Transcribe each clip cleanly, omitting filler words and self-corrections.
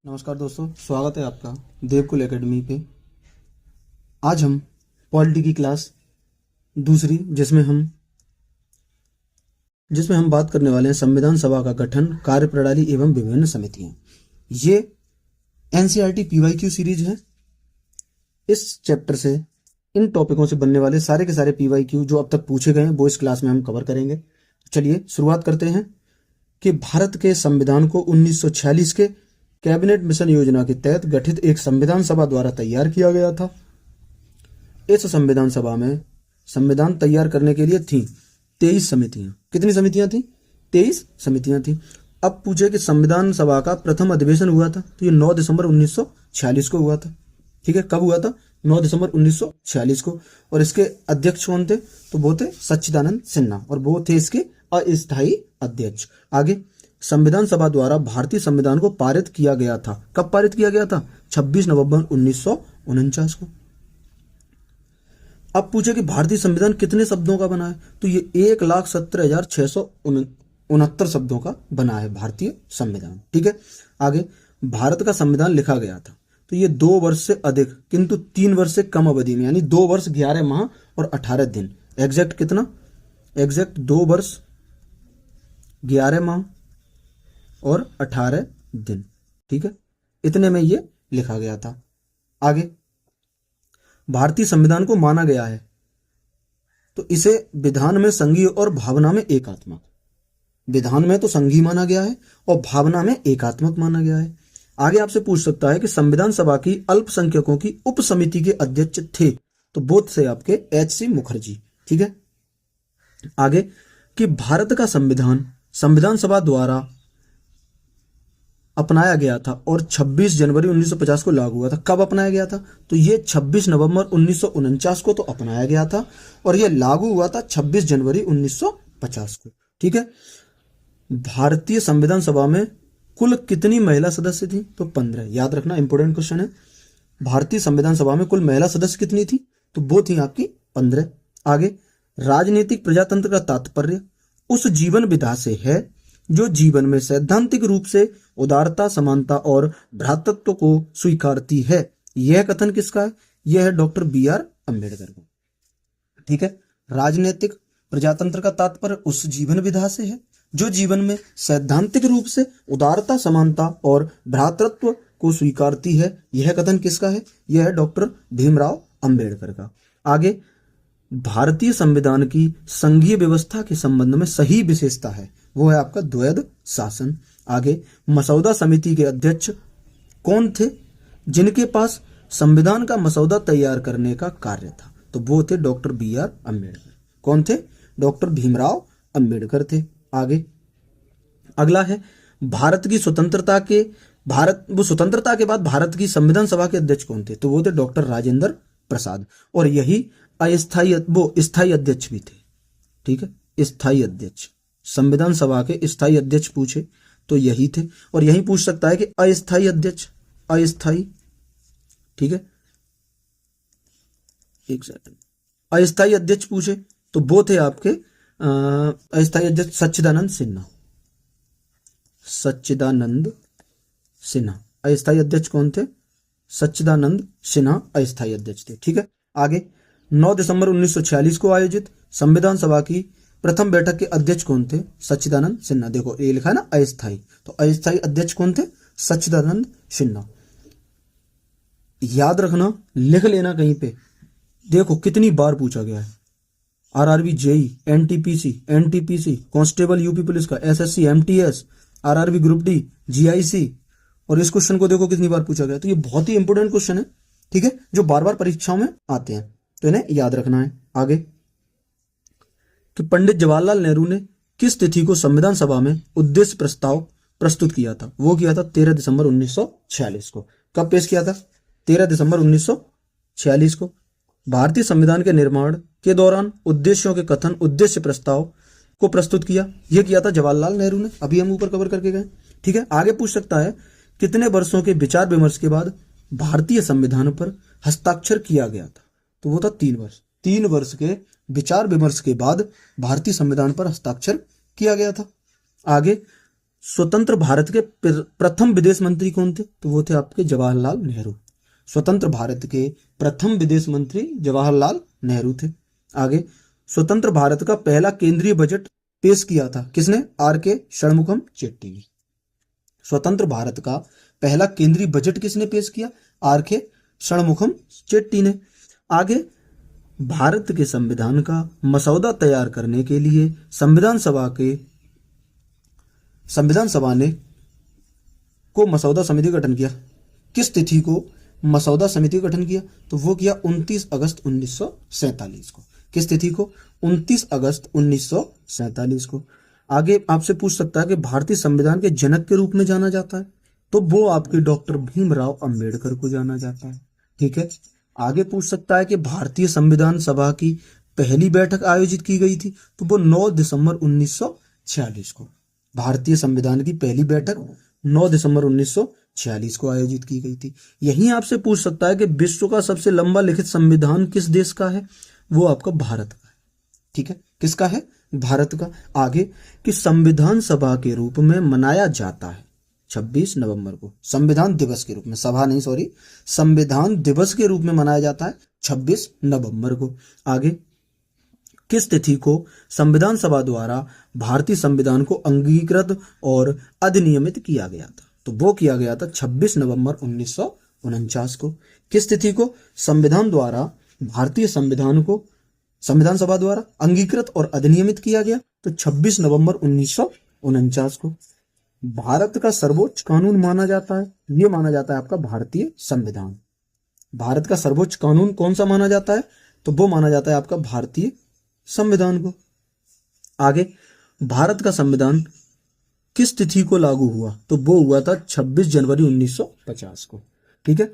नमस्कार दोस्तों, स्वागत है आपका देवकुल एकेडमी पे। आज हम पॉलिटी की क्लास दूसरी जिसमें हम बात करने वाले हैं संविधान सभा का गठन, कार्यप्रणाली एवं विभिन्न समितियां। ये एनसीईआरटी पीवाईक्यू सीरीज है। इस चैप्टर से इन टॉपिकों से बनने वाले सारे के सारे पीवाईक्यू जो अब तक पूछे गए हैं वो इस क्लास में हम कवर करेंगे। चलिए शुरुआत करते हैं कि भारत के संविधान को 1946 के कैबिनेट मिशन योजना के तहत गठित एक संविधान सभा द्वारा तैयार किया गया था। इस संविधान सभा में संविधान तैयार करने के लिए थी 23 समितियां। कितनी समितियां थी? 23 समितियां थी। अब पूछे कि संविधान सभा का प्रथम अधिवेशन हुआ था तो ये 9 दिसंबर 1946 को हुआ था। ठीक है, कब हुआ था? 9 दिसंबर 1946 को। और इसके अध्यक्ष कौन थे? तो वो थे सच्चिदानंद सिन्हा और वो थे इसके अस्थायी अध्यक्ष। आगे संविधान सभा द्वारा भारतीय संविधान को पारित किया गया था। कब पारित किया गया था? 26 नवंबर 1949 को। अब पूछे कि भारतीय संविधान कितने शब्दों का बना है? तो ये 1,17,669 शब्दों का बना है भारतीय संविधान। ठीक है, आगे भारत का संविधान लिखा गया था तो ये 2 वर्ष से अधिक किंतु 3 वर्ष से कम अवधि में, यानी 2 वर्ष 11 माह और 18 दिन। एग्जैक्ट कितना? एग्जैक्ट 2 वर्ष 11 माह और 18 दिन। ठीक है, इतने में ये लिखा गया था। आगे भारतीय संविधान को माना गया है तो इसे विधान में संघीय और भावना में एकात्मक। विधान में तो संघीय माना गया है और भावना में एकात्मक माना गया है। आगे आपसे पूछ सकता है कि संविधान सभा की अल्पसंख्यकों की उप समिति के अध्यक्ष थे तो बोध से आपके एच.सी. मुखर्जी। ठीक है, आगे कि भारत का संविधान सभा द्वारा अपनाया गया था और 26 जनवरी 1950 को लागू हुआ था। कब अपनाया गया था? तो ये 26 नवंबर 1949 को तो अपनाया गया था और ये लागू हुआ था 26 जनवरी 1950 को। ठीक है, भारतीय संविधान सभा में कुल कितनी महिला सदस्य थी? तो 15। याद रखना, इंपोर्टेंट क्वेश्चन है। भारतीय संविधान सभा में कुल महिला सदस्य कितनी थी? तो वो थी आपकी 15। आगे राजनीतिक प्रजातंत्र का तात्पर्य उस जीवन विधा से है जो जीवन में सैद्धांतिक रूप से उदारता, समानता और भ्रातृत्व को स्वीकारती है। यह कथन किसका है? यह है डॉक्टर बी.आर. अम्बेडकर का। ठीक है, राजनीतिक प्रजातंत्र का तात्पर्य उस जीवन विधा से है जो जीवन में सैद्धांतिक रूप से उदारता, समानता और भ्रातृत्व को स्वीकारती है। यह कथन किसका है? यह है डॉक्टर भीमराव अम्बेडकर का। आगे भारतीय संविधान की संघीय व्यवस्था के संबंध में सही विशेषता है, वो है आपका द्वैध शासन। आगे मसौदा समिति के अध्यक्ष कौन थे जिनके पास संविधान का मसौदा तैयार करने का कार्य था? तो वो थे डॉक्टर बी.आर. अम्बेडकर। कौन थे? डॉक्टर भीमराव अम्बेडकर थे। आगे अगला है भारत की स्वतंत्रता के बाद भारत की संविधान सभा के अध्यक्ष कौन थे? तो वो थे डॉक्टर राजेंद्र प्रसाद और यही स्थायी अध्यक्ष भी थे। ठीक है, स्थायी अध्यक्ष, संविधान सभा के स्थायी अध्यक्ष पूछे तो यही थे। और यही पूछ सकता है कि अस्थायी अध्यक्ष, अस्थायी। ठीक है, एक सेकंड, अस्थायी अध्यक्ष पूछे तो वो थे आपके अस्थायी अध्यक्ष सच्चिदानंद सिन्हा। सच्चिदानंद सिन्हा अस्थायी अध्यक्ष कौन थे? सच्चिदानंद सिन्हा अस्थायी अध्यक्ष थे। ठीक है, आगे 9 दिसंबर 1946 को आयोजित संविधान सभा की प्रथम बैठक के अध्यक्ष कौन थे? सच्चिदानंद सिन्हा। देखो ये लिखा है ना अस्थायी, तो अस्थायी अध्यक्ष कौन थे? सच्चिदानंद सिन्हा। याद रखना, लिख लेना कहीं पे। देखो कितनी बार पूछा गया है। RRB, JE, NTPC, constable UP police का, SSC, MTS, RRB group D, GIC, और इस क्वेश्चन को देखो कितनी बार पूछा गया। तो ये बहुत ही इंपोर्टेंट क्वेश्चन है। ठीक है, जो बार बार परीक्षाओं में आते हैं तो इन्हें याद रखना है। आगे कि पंडित जवाहरलाल नेहरू ने किस तिथि को संविधान सभा में उद्देश्य प्रस्ताव प्रस्तुत किया था? वो किया था 13 दिसंबर 1946 को। कब पेश किया था? 13 दिसंबर 1946 को। भारतीय संविधान के निर्माण के दौरान उद्देश्यों के कथन उद्देश्य प्रस्ताव को प्रस्तुत किया, यह किया था जवाहरलाल नेहरू ने। अभी हम ऊपर कवर करके गए। ठीक है, आगे पूछ सकता है कितने वर्षों के विचार विमर्श के बाद भारतीय संविधान पर हस्ताक्षर किया गया था? तो वो था 3 वर्ष। 3 वर्ष के विचार विमर्श के बाद भारतीय संविधान पर हस्ताक्षर किया गया था। आगे स्वतंत्र भारत के प्रथम विदेश मंत्री कौन थे? तो वो थे आपके जवाहरलाल नेहरू। स्वतंत्र भारत के प्रथम विदेश मंत्री जवाहरलाल नेहरू थे। आगे, स्वतंत्र भारत का पहला केंद्रीय बजट पेश किया था किसने? आर के षणमुखम चेट्टी ने। स्वतंत्र भारत का पहला केंद्रीय बजट किसने पेश किया? आर के षणमुखम चेट्टी ने। आगे, भारत के संविधान का मसौदा तैयार करने के लिए संविधान सभा ने को मसौदा समिति का गठन किया। किस तिथि को मसौदा समिति का गठन किया? तो वो किया 29 अगस्त 1947 को। किस तिथि को? 29 अगस्त 1947 को। आगे आपसे पूछ सकता है कि भारतीय संविधान के जनक के रूप में जाना जाता है, तो वो आपके डॉक्टर भीमराव अंबेडकर को जाना जाता है। ठीक है। आगे पूछ सकता है कि भारतीय संविधान सभा की पहली बैठक आयोजित की गई थी, तो वो 9 दिसंबर 1946 को। भारतीय संविधान की पहली बैठक 9 दिसंबर 1946 को आयोजित की गई थी। यही आपसे पूछ सकता है कि विश्व का सबसे लंबा लिखित संविधान किस देश का है? वो आपका भारत का है। ठीक है, किसका है? भारत का। आगे, कि संविधान सभा के रूप में मनाया जाता है 26 नवंबर को, संविधान दिवस के रूप में, सभा नहीं सॉरी, संविधान दिवस के रूप में मनाया जाता है 26 नवंबर को। आगे, किस तिथि को संविधान सभा द्वारा भारतीय संविधान को अंगीकृत और अधिनियमित किया गया था? तो वो किया गया था 26 नवंबर 1949 को। किस तिथि को संविधान द्वारा भारतीय संविधान को संविधान सभा द्वारा अंगीकृत और अधिनियमित किया गया? तो 26 नवंबर 1949 को। भारत का सर्वोच्च कानून माना जाता है, ये माना जाता है आपका भारतीय संविधान। भारत का सर्वोच्च कानून कौन सा माना जाता है? तो वो माना जाता है आपका भारतीय संविधान को। आगे, भारत का संविधान किस तिथि को लागू हुआ? तो वो हुआ था 26 जनवरी 1950 को। ठीक है,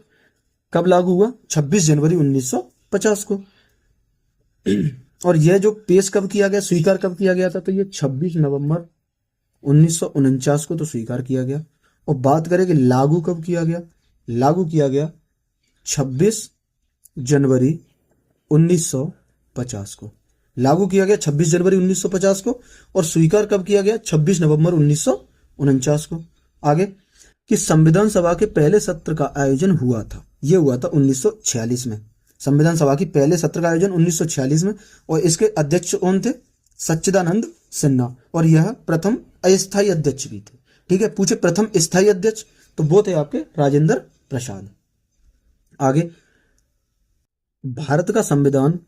कब लागू हुआ? 26 जनवरी 1950 को। और यह जो पेश कब किया गया, स्वीकार कब किया गया था? तो ये 26 नवंबर 1949 को तो स्वीकार किया गया। और बात करें कि लागू कब किया गया? लागू किया गया 26 जनवरी 1950 को। लागू किया गया 26 जनवरी 1950 को और स्वीकार कब किया गया? 26 नवंबर 1949 को। आगे, कि संविधान सभा के पहले सत्र का आयोजन हुआ था, यह हुआ था 1946 में। संविधान सभा की पहले सत्र का आयोजन 1946 में, और इसके अध्यक्ष कौन थे? सच्चिदानंद सिन्हा, और यह प्रथम अस्थायी अध्यक्ष भी थे। ठीक है, पूछे प्रथम स्थायी अध्यक्ष, तो वो थे आपके राजेंद्र प्रसाद। आगे, भारत का संविधान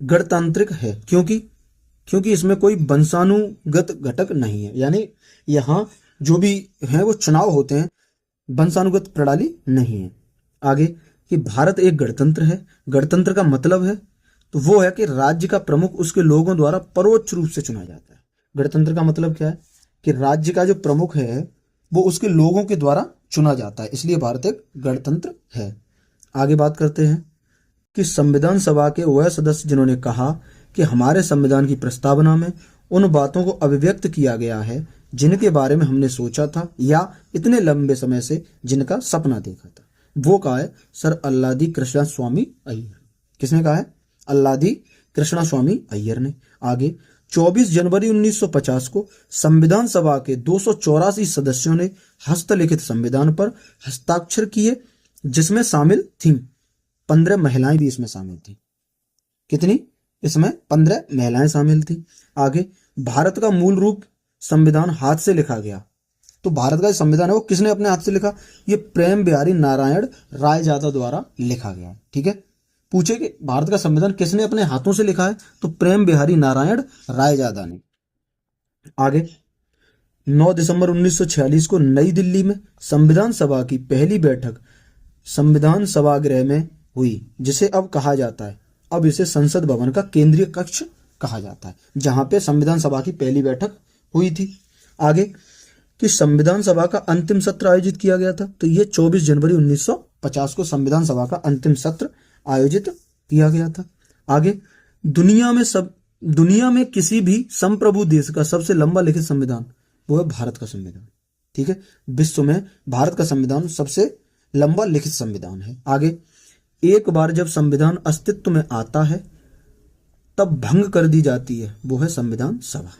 गणतांत्रिक है क्योंकि इसमें कोई वंशानुगत घटक नहीं है, यानी यहां जो भी है वो चुनाव होते हैं, वंशानुगत प्रणाली नहीं है। आगे, कि भारत एक गणतंत्र है। गणतंत्र का मतलब है तो वो है कि राज्य का प्रमुख उसके लोगों द्वारा परोक्ष रूप से चुना जाता है। गणतंत्र का मतलब क्या है? कि राज्य का जो प्रमुख है वो उसके लोगों के द्वारा चुना जाता है, इसलिए भारत एक गणतंत्र है। आगे बात करते हैं कि संविधान सभा के वह सदस्य जिन्होंने कहा कि हमारे संविधान की प्रस्तावना में उन बातों को अभिव्यक्त किया गया है जिनके बारे में हमने सोचा था या इतने लंबे समय से जिनका सपना देखा था। वो कहा है सर अल्लादी कृष्णा स्वामी अय्यर। किसने कहा है? अल्लादी कृष्णा स्वामी अय्यर ने। आगे, 24 जनवरी 1950 को संविधान सभा के 284 सदस्यों ने हस्तलिखित संविधान पर हस्ताक्षर किए, जिसमें शामिल थीं 15 महिलाएं भी इसमें शामिल थी। कितनी? इसमें 15 महिलाएं शामिल थी। आगे, भारत का मूल रूप संविधान हाथ से लिखा गया। तो भारत का संविधान है वो किसने अपने हाथ से लिखा? ये प्रेम बिहारी नारायण रायजादा द्वारा लिखा गया है। ठीक है, पूछे कि भारत का संविधान किसने अपने हाथों से लिखा है? तो प्रेम बिहारी नारायण रायजादा ने। आगे, 9 दिसंबर 1946 को नई दिल्ली में संविधान सभा की पहली बैठक संविधान सभागृह में हुई, जिसे अब कहा जाता है, अब इसे संसद भवन का केंद्रीय कक्ष कहा जाता है, जहां पे संविधान सभा की पहली बैठक हुई थी। आगे, कि संविधान सभा का अंतिम सत्र आयोजित किया गया था, तो ये 24 जनवरी 1950 को संविधान सभा का अंतिम सत्र आयोजित किया गया था। आगे, दुनिया में किसी भी संप्रभु देश का सबसे लंबा लिखित संविधान वो है भारत का संविधान। ठीक है, विश्व में भारत का संविधान सबसे लंबा लिखित संविधान है। आगे, एक बार जब संविधान अस्तित्व में आता है तब भंग कर दी जाती है, वो है संविधान सभा।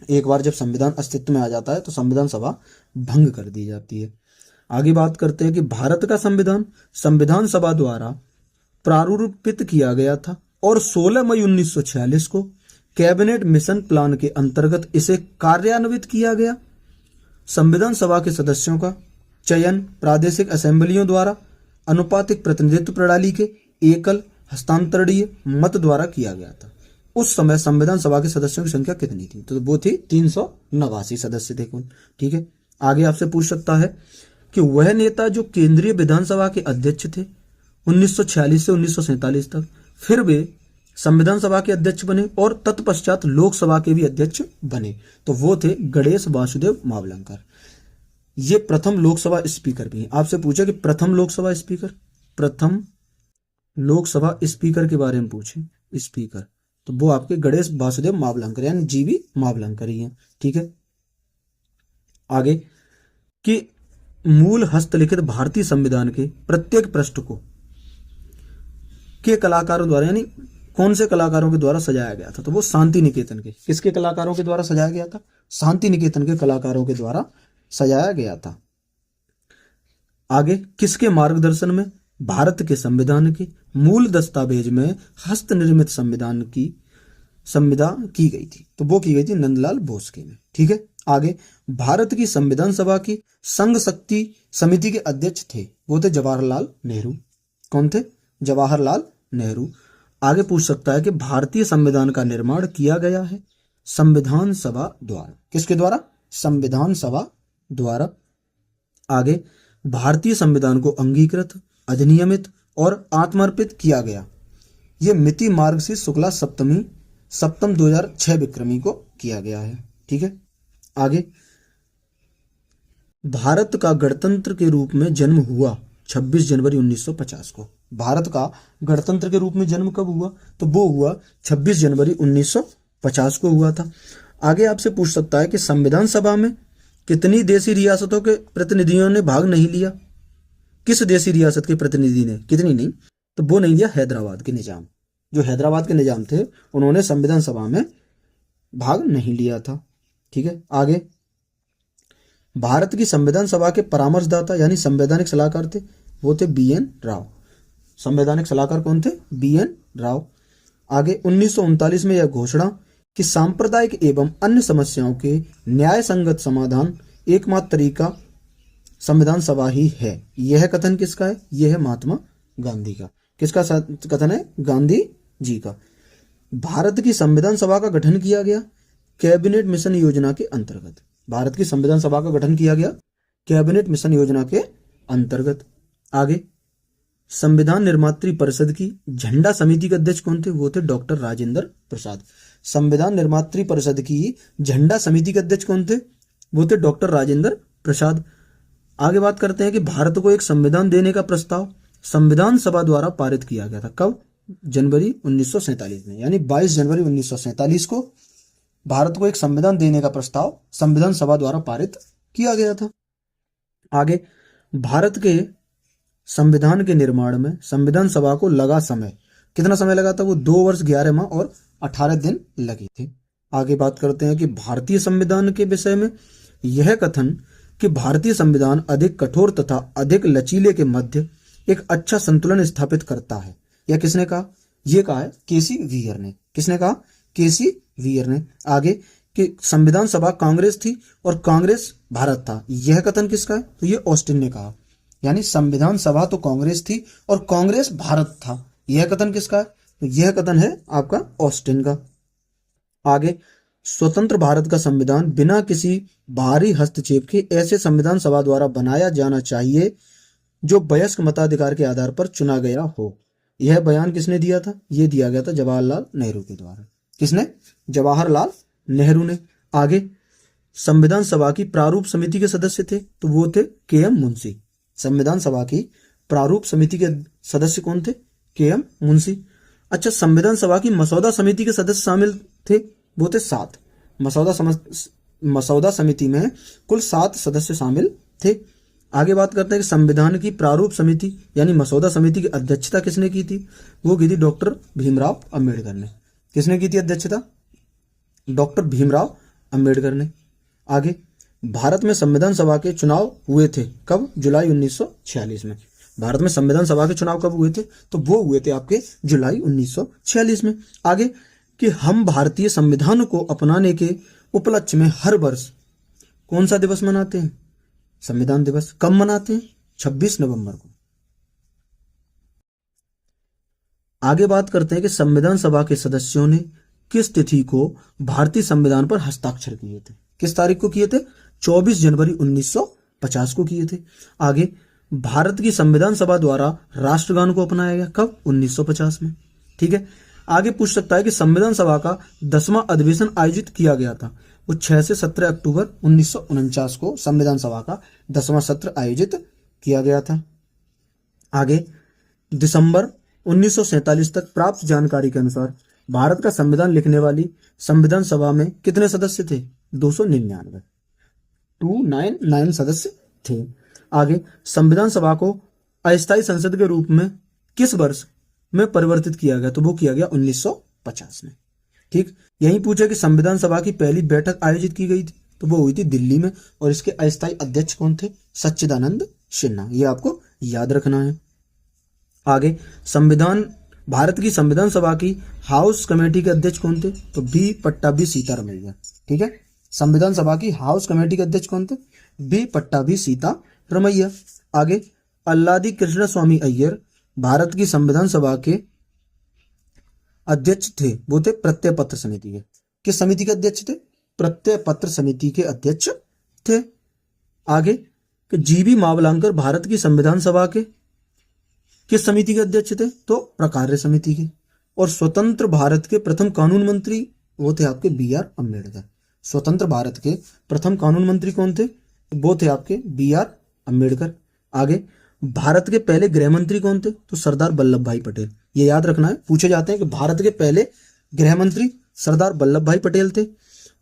एक बार जब संविधान अस्तित्व में आ जाता है तो संविधान सभा भंग कर दी जाती है। आगे बात करते हैं कि भारत का संविधान संविधान सभा द्वारा प्रारूपित किया गया था और 16 मई 1946 को कैबिनेट मिशन प्लान के अंतर्गत इसे कार्यान्वित किया गया। संविधान सभा के सदस्यों का चयन प्रादेशिक असेंबलियों द्वारा अनुपातिक प्रतिनिधित्व प्रणाली के एकल हस्तांतरणीय मत द्वारा किया गया था। उस समय संविधान सभा के सदस्यों की संख्या कितनी थी? तो वो थी 389 सदस्य थे कुल। ठीक है, आगे आपसे पूछ सकता है कि वह नेता जो केंद्रीय विधानसभा के अध्यक्ष थे 1946 से 1947 तक, फिर वे संविधान सभा के अध्यक्ष बने और तत्पश्चात लोकसभा के भी अध्यक्ष बने, तो वो थे गणेश वासुदेव मावलंकर। ये प्रथम लोकसभा स्पीकर भी हैं। आपसे पूछा कि प्रथम लोकसभा स्पीकर के बारे में पूछे स्पीकर, तो वो आपके गणेश वासुदेव मावलंकर यानी जीवी मावलंकर ही हैं। ठीक है, आगे कि मूल हस्तलिखित भारतीय संविधान के प्रत्येक पृष्ठ को के कलाकारों द्वारा यानी कौन से कलाकारों के द्वारा सजाया गया था? तो वो शांति निकेतन के किसके कलाकारों के द्वारा सजाया गया था? शांति निकेतन के कलाकारों के द्वारा सजाया गया था। आगे किसके मार्गदर्शन में भारत के संविधान के मूल दस्तावेज में हस्त निर्मित संविदा की गई थी? तो वो की गई थी नंदलाल बोस के में। ठीक है, आगे भारत की संविधान सभा की संघ शक्ति समिति के अध्यक्ष थे, वो थे जवाहरलाल नेहरू। कौन थे? जवाहरलाल नेहरू। आगे पूछ सकता है कि भारतीय संविधान का निर्माण किया गया है संविधान सभा द्वारा। किसके द्वारा? संविधान सभा द्वारा। आगे भारतीय संविधान को अंगीकृत, अधिनियमित और आत्मर्पित किया गया। यह मिति मार्गशीर्ष शुक्ला सप्तम 2006 विक्रमी को किया गया है। ठीक है, आगे भारत का गणतंत्र के रूप में जन्म हुआ 26 जनवरी 1950 को। भारत का गणतंत्र के रूप में जन्म कब हुआ? तो वो हुआ 26 जनवरी 1950 को हुआ था। आगे आपसे पूछ सकता है कि संविधान सभा में कितनी देशी रियासतों के प्रतिनिधियों ने भाग नहीं लिया? किस देशी रियासत के प्रतिनिधि ने? कितनी नहीं, तो वो नहीं लिया हैदराबाद के निजाम। जो हैदराबाद के निजाम थे उन्होंने संविधान सभा में भाग नहीं लिया था। ठीक है, आगे भारत की संविधान सभा के परामर्शदाता यानी संवैधानिक सलाहकार थे, वो थे BN राव। संवैधानिक सलाहकार कौन थे? BN राव। आगे 1939 में यह घोषणा कि सांप्रदायिक एवं अन्य समस्याओं के न्याय संगत समाधान एकमात्र तरीका संविधान सभा ही है, यह कथन किसका है? यह है महात्मा गांधी का। किसका कथन है? गांधी जी का। भारत की संविधान सभा का गठन किया गया कैबिनेट मिशन योजना के अंतर्गत। भारत की संविधान सभा का गठन किया गया कैबिनेट मिशन योजना के अंतर्गत। आगे संविधान निर्मात्री परिषद की झंडा समिति के अध्यक्ष कौन थे? वो थे डॉक्टर राजेंद्र प्रसाद। संविधान निर्मात्री परिषद की झंडा समिति के अध्यक्ष कौन थे? वो थे डॉक्टर राजेंद्र प्रसाद। आगे बात करते हैं कि भारत को एक संविधान देने का प्रस्ताव संविधान सभा द्वारा पारित किया गया था। कब? जनवरी 1947 में, यानी 22 जनवरी 1947 को भारत को एक संविधान देने का प्रस्ताव संविधान सभा द्वारा पारित किया गया था। आगे भारत के संविधान के निर्माण में संविधान सभा को लगा समय, कितना समय लगा था? वो 2 वर्ष 11 माह और 18 दिन लगे थे। आगे बात करते हैं कि भारतीय संविधान के विषय में यह कथन कि भारतीय संविधान अधिक कठोर तथा अधिक लचीले के मध्य एक अच्छा संतुलन स्थापित करता है, यह किसने कहा? यह कहा है केसी वीयर ने। किसने कहा? केसी वीयर ने। आगे कि संविधान सभा कांग्रेस थी और कांग्रेस भारत था, यह कथन किसका है? तो यह ऑस्टिन ने कहा। यानी संविधान सभा तो कांग्रेस थी और कांग्रेस भारत था, यह कथन किसका है? तो यह कथन है आपका ऑस्टिन का। आगे स्वतंत्र भारत का संविधान बिना किसी बाहरी हस्तक्षेप के ऐसे संविधान सभा द्वारा बनाया जाना चाहिए जो वयस्क मताधिकार के आधार पर चुना गया हो, यह बयान किसने दिया था? यह दिया गया था जवाहरलाल नेहरू के द्वारा। किसने? जवाहरलाल नेहरू ने। आगे संविधान सभा की प्रारूप समिति के सदस्य थे, तो वो थे KM मुंशी। संविधान सभा की प्रारूप समिति के सदस्य कौन थे? KM मुंशी। अच्छा, संविधान सभा की मसौदा समिति के सदस्य शामिल थे, वो थे 7। मसौदा समिति में कुल 7 सदस्य शामिल थे। आगे बात करते हैं कि संविधान की प्रारूप समिति यानी मसौदा समिति की अध्यक्षता किसने की थी? वो की थी डॉक्टर भीमराव अंबेडकर ने। किसने की थी अध्यक्षता? डॉक्टर भीमराव अंबेडकर ने। आगे, भारत में संविधान सभा के चुनाव हुए थे कब? जुलाई 1946 में। भारत में संविधान सभा के चुनाव कब हुए थे? तो वो हुए थे आपके जुलाई 1946 में। आगे, कि हम भारतीय संविधान को अपनाने के उपलक्ष्य में हर वर्ष कौन सा दिवस मनाते हैं? संविधान दिवस। कब मनाते हैं? 26 नवंबर को। आगे बात करते हैं कि संविधान सभा के सदस्यों ने किस तिथि को भारतीय संविधान पर हस्ताक्षर किए थे? किस तारीख को किए थे? 24 जनवरी 1950 को किए थे। आगे, भारत की संविधान सभा द्वारा राष्ट्रगान को अपनाया गया कब? 1950 में। ठीक है। आगे पूछ सकता है कि संविधान सभा का 10वां अधिवेशन आयोजित किया गया था, वो 6 से 17 अक्टूबर 1949 को संविधान सभा का 10वां सत्र आयोजित किया गया था। आगे, दिसंबर 1947 तक प्राप्त जानकारी के अनुसार भारत का संविधान लिखने वाली संविधान सभा में कितने सदस्य थे? 299 299 सदस्य थे। आगे, संविधान सभा को अस्थायी संसद के रूप में किस वर्ष में परिवर्तित किया गया? तो वो किया गया 1950 में। ठीक। यही पूछा कि संविधान सभा की पहली बैठक आयोजित की गई थी, तो वो हुई थी दिल्ली में, और इसके अस्थायी अध्यक्ष कौन थे? सच्चिदानंद सिन्हा। ये आपको याद रखना है। आगे, भारत की संविधान सभा की हाउस कमेटी के अध्यक्ष कौन थे? तो बी पट्टाभी सीतारमैया। ठीक है। संविधान सभा की हाउस कमेटी के अध्यक्ष कौन थे? बी पट्टाभी सीतारमैया। आगे, अल्लादी कृष्ण स्वामी अय्यर भारत की संविधान सभा के अध्यक्ष थे, वो थे प्रत्यय पत्र समिति के। किस समिति के अध्यक्ष थे? प्रत्यय पत्र समिति के अध्यक्ष थे। आगे, कि जीबी मावलंकर भारत की संविधान सभा के किस समिति के अध्यक्ष थे? तो प्रकार्य समिति के। और स्वतंत्र भारत के प्रथम कानून मंत्री वो थे आपके बी आर अम्बेडकर। स्वतंत्र भारत के प्रथम कानून मंत्री कौन थे? वो थे आपके बी आर अम्बेडकर। आगे, भारत के पहले गृह मंत्री कौन थे? तो सरदार वल्लभ भाई पटेल। ये याद रखना है, पूछे जाते हैं कि भारत के पहले गृह मंत्री सरदार वल्लभ भाई पटेल थे।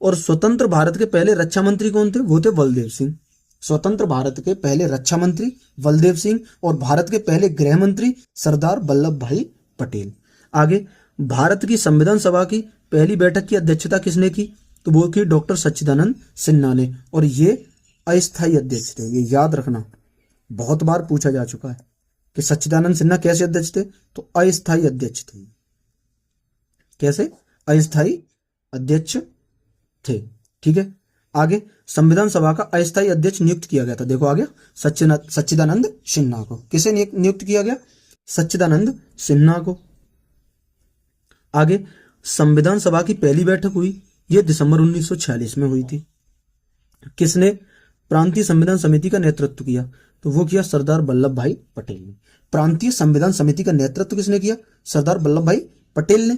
और स्वतंत्र भारत के पहले रक्षा मंत्री कौन थे? वो थे बलदेव सिंह। स्वतंत्र भारत के पहले रक्षा मंत्री बलदेव सिंह, और भारत के पहले गृह मंत्री सरदार वल्लभ भाई पटेल। आगे, भारत की संविधान सभा की पहली बैठक की अध्यक्षता किसने की? तो वो की डॉक्टर सच्चिदानंद सिन्हा ने, और ये अस्थायी अध्यक्ष थे। ये याद रखना, बहुत बार पूछा जा चुका है कि सच्चिदानंद सिन्हा कैसे अध्यक्ष थे? तो अस्थायी अध्यक्ष थे। कैसे? अस्थायी अध्यक्ष थे। ठीक है। आगे, संविधान सभा का अस्थायी अध्यक्ष नियुक्त किया गया था। देखो आ गया, सच्चिदानंद सिन्हा को। किसे नियुक्त किया गया? सच्चिदानंद सिन्हा को। आगे, संविधान सभा की पहली बैठक हुई, यह दिसंबर 1946 में हुई थी। किसने प्रांतीय संविधान समिति का नेतृत्व किया? तो वो किया सरदार वल्लभ भाई पटेल ने। प्रांतीय संविधान समिति का नेतृत्व किसने किया? सरदार वल्लभ भाई पटेल ने।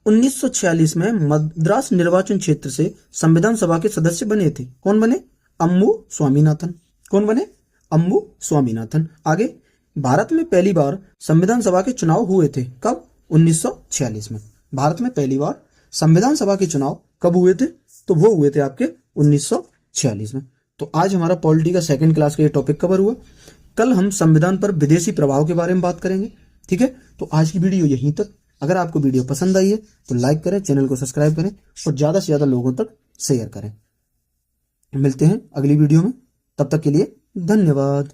1946 में मद्रास निर्वाचन क्षेत्र से संविधान सभा के सदस्य बने थे। कौन बने? अम्मू स्वामीनाथन। कौन बने? अम्मू स्वामीनाथन। आगे, भारत में पहली बार संविधान सभा के चुनाव हुए थे कब? 1946 में। भारत में पहली बार संविधान सभा के चुनाव कब हुए थे? तो वो हुए थे आपके 1946 में। तो आज हमारा पॉलिटी का सेकंड क्लास का ये टॉपिक कवर हुआ। कल हम संविधान पर विदेशी प्रभाव के बारे में बात करेंगे। ठीक है। तो आज की वीडियो यहीं तक। अगर आपको वीडियो पसंद आई है तो लाइक करें, चैनल को सब्सक्राइब करें और ज्यादा से ज्यादा लोगों तक शेयर करें। मिलते हैं अगली वीडियो में, तब तक के लिए धन्यवाद।